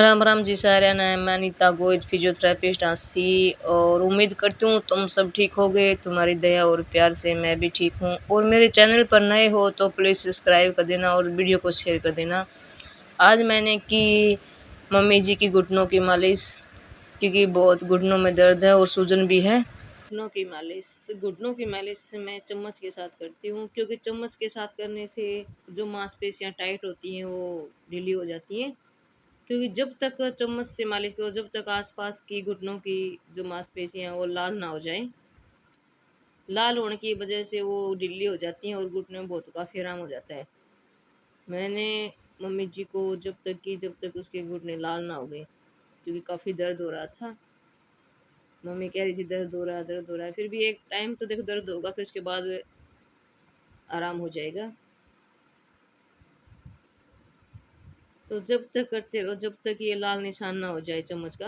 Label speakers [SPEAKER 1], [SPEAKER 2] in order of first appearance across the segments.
[SPEAKER 1] राम राम जी साਰਿਆਂ ਨੂੰ। मैं अनीता गोयज फिजियोथेरेपिस्ट आसी और उम्मीद करती हूँ तुम सब ठीक हो गए। तुम्हारी दया और प्यार से मैं भी ठीक हूँ। और मेरे चैनल पर नए हो तो प्लीज़ सब्सक्राइब कर देना और वीडियो को शेयर कर देना। आज मैंने की मम्मी जी की घुटनों की मालिश, क्योंकि बहुत घुटनों में दर्द है और सूजन भी है। घुटनों की मालिश मैं चम्मच के साथ करती हूँ, क्योंकि चम्मच के साथ करने से जो मांसपेशियाँ टाइट होती हैं वो ढीली हो जाती हैं। क्योंकि जब तक चम्मच से मालिश करो, जब तक आसपास की घुटनों की जो मांसपेशियां हैं वो लाल ना हो जाएं। लाल होने की वजह से वो ढीली हो जाती हैं और घुटने में बहुत काफ़ी आराम हो जाता है। मैंने मम्मी जी को जब तक उसके घुटने लाल ना हो गए, क्योंकि काफ़ी दर्द हो रहा था। मम्मी कह रही थी दर्द हो रहा है। फिर भी एक टाइम तो देखो दर्द होगा, फिर उसके बाद आराम हो जाएगा। तो जब तक करते रहो, जब तक ये लाल निशान ना हो जाए चम्मच का।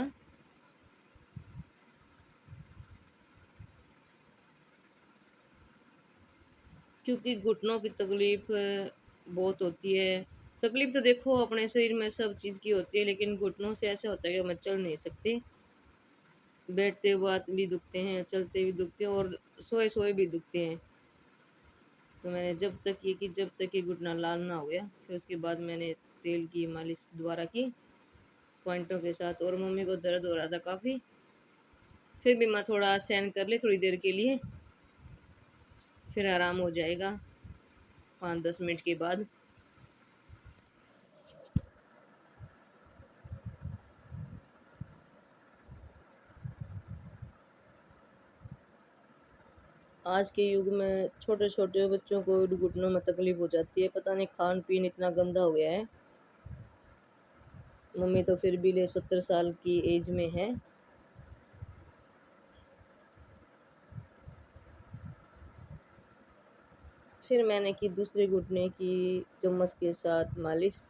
[SPEAKER 1] क्योंकि घुटनों की तकलीफ बहुत होती है। तकलीफ तो देखो अपने शरीर में सब चीज़ की होती है, लेकिन घुटनों से ऐसा होता है कि हम चल नहीं सकते। बैठते हुए भी दुखते हैं, चलते भी दुखते हैं और सोए सोए भी दुखते हैं। तो मैंने जब तक ये घुटना लाल ना हो गया, फिर उसके बाद मैंने तेल की मालिश दोबारा की पॉइंटों के साथ। और मम्मी को दर्द हो रहा था काफ़ी, फिर भी मैं थोड़ा सहन कर ली थोड़ी देर के लिए, फिर आराम हो जाएगा 5-10 मिनट के बाद। आज के युग में छोटे छोटे बच्चों को घुटनों में तकलीफ हो जाती है। पता नहीं खान पीन इतना गंदा हो गया है। मम्मी तो फिर भी 70 साल की एज में है। फिर मैंने की दूसरे घुटने की चम्मच के साथ मालिश।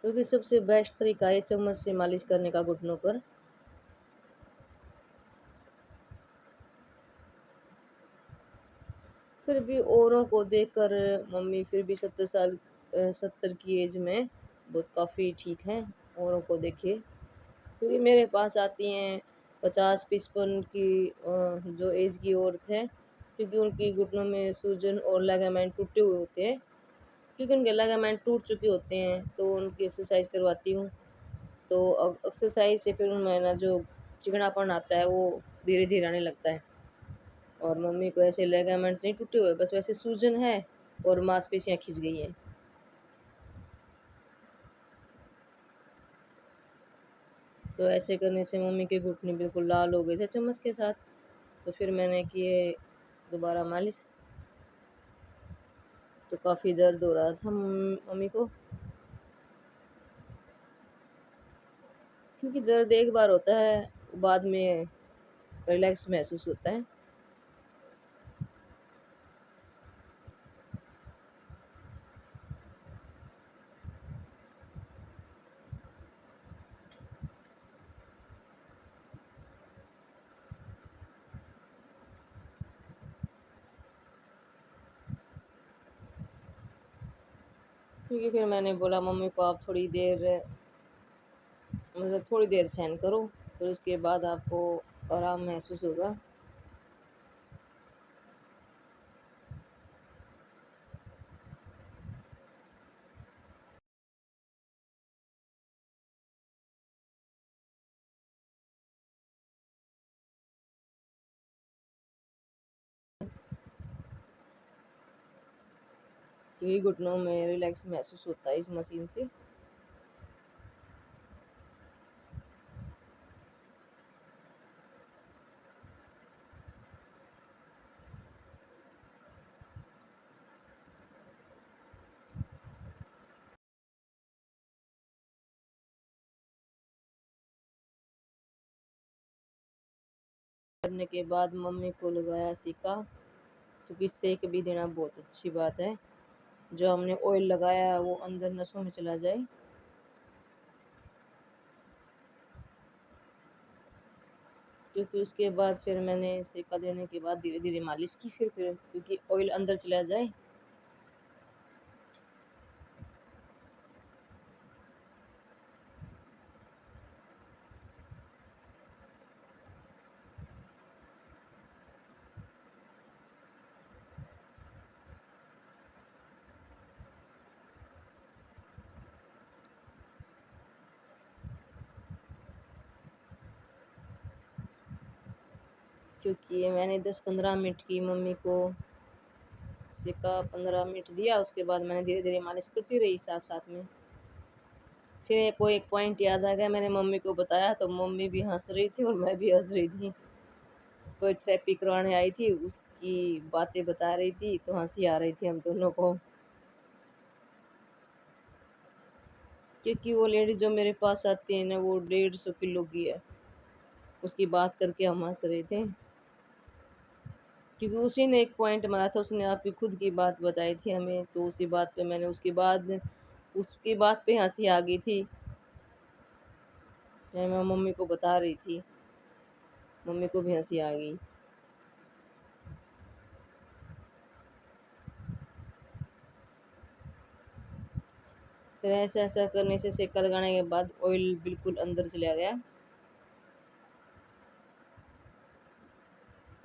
[SPEAKER 1] क्योंकि सबसे बेस्ट तरीका है चम्मच से मालिश करने का घुटनों पर। फिर भी औरों को देखकर मम्मी फिर भी 70 की एज में बहुत काफ़ी ठीक है। औरों को देखे, क्योंकि मेरे पास आती हैं 50-55 की जो एज की औरत है, क्योंकि उनकी घुटनों में सूजन और लिगामेंट टूटे हुए होते हैं। क्योंकि उनके लिगामेंट टूट चुके होते हैं तो उनकी एक्सरसाइज करवाती हूँ। तो एक्सरसाइज से फिर उनमें ना जो चिकनापन आता है वो धीरे धीरे आने लगता है। और मम्मी को ऐसे लिगामेंट नहीं टूटे हुए, बस वैसे सूजन है और मांसपेशियाँ खिंच गई हैं। तो ऐसे करने से मम्मी के घुटने बिल्कुल लाल हो गए थे चम्मच के साथ। तो फिर मैंने किए दोबारा मालिश। तो काफ़ी दर्द हो रहा था मम्मी को, क्योंकि दर्द एक बार होता है, बाद में रिलैक्स महसूस होता है। क्योंकि फिर मैंने बोला मम्मी को आप थोड़ी देर, मतलब थोड़ी देर सहन करो, फिर उसके बाद आपको आराम महसूस होगा। क्योंकि घुटनों में रिलैक्स महसूस होता है इस मशीन से। करने के बाद मम्मी को लगाया सिक्का, क्योंकि सेक भी देना बहुत अच्छी बात है। जो हमने ऑयल लगाया है वो अंदर नसों में चला जाए। क्योंकि उसके बाद फिर मैंने सेका देने के बाद धीरे-धीरे मालिश की फिर क्योंकि ऑयल अंदर चला जाए। क्योंकि मैंने 10-15 मिनट की मम्मी को सेका, 15 मिनट दिया, उसके बाद मैंने धीरे-धीरे मालिश करती रही साथ-साथ में। फिर कोई एक पॉइंट याद आ गया, मैंने मम्मी को बताया तो मम्मी भी हँस रही थी और मैं भी हँस रही थी। कोई थेरेपी करवाने आई थी, उसकी बातें बता रही थी तो हँसी आ रही थी हम दोनों को। क्योंकि वो लेडी जो मेरे पास आती है ना, वो 150 किलो की है। उसकी बात करके हम हँस रहे थे। क्योंकि उसी ने एक पॉइंट मारा था, उसने आपकी खुद की बात बताई थी हमें, तो उसी बात पे मैंने उसकी बात पे हँसी आ गई थी। मैं मम्मी को बता रही थी, मम्मी को भी हँसी आ गई। फिर ऐसा-ऐसा करने से सेका लगाने के बाद ऑयल बिल्कुल अंदर चला गया।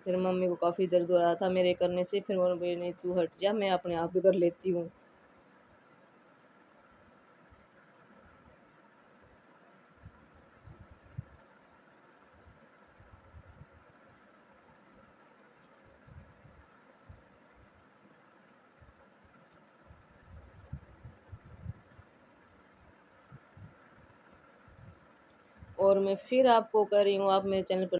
[SPEAKER 1] फिर मम्मी को काफ़ी दर्द हो रहा था मेरे करने से, फिर वो बोली नहीं तू हट जा, मैं अपने आप ही कर लेती हूँ। और मैं फिर आपको कह रही हूँ, आप मेरे चैनल पर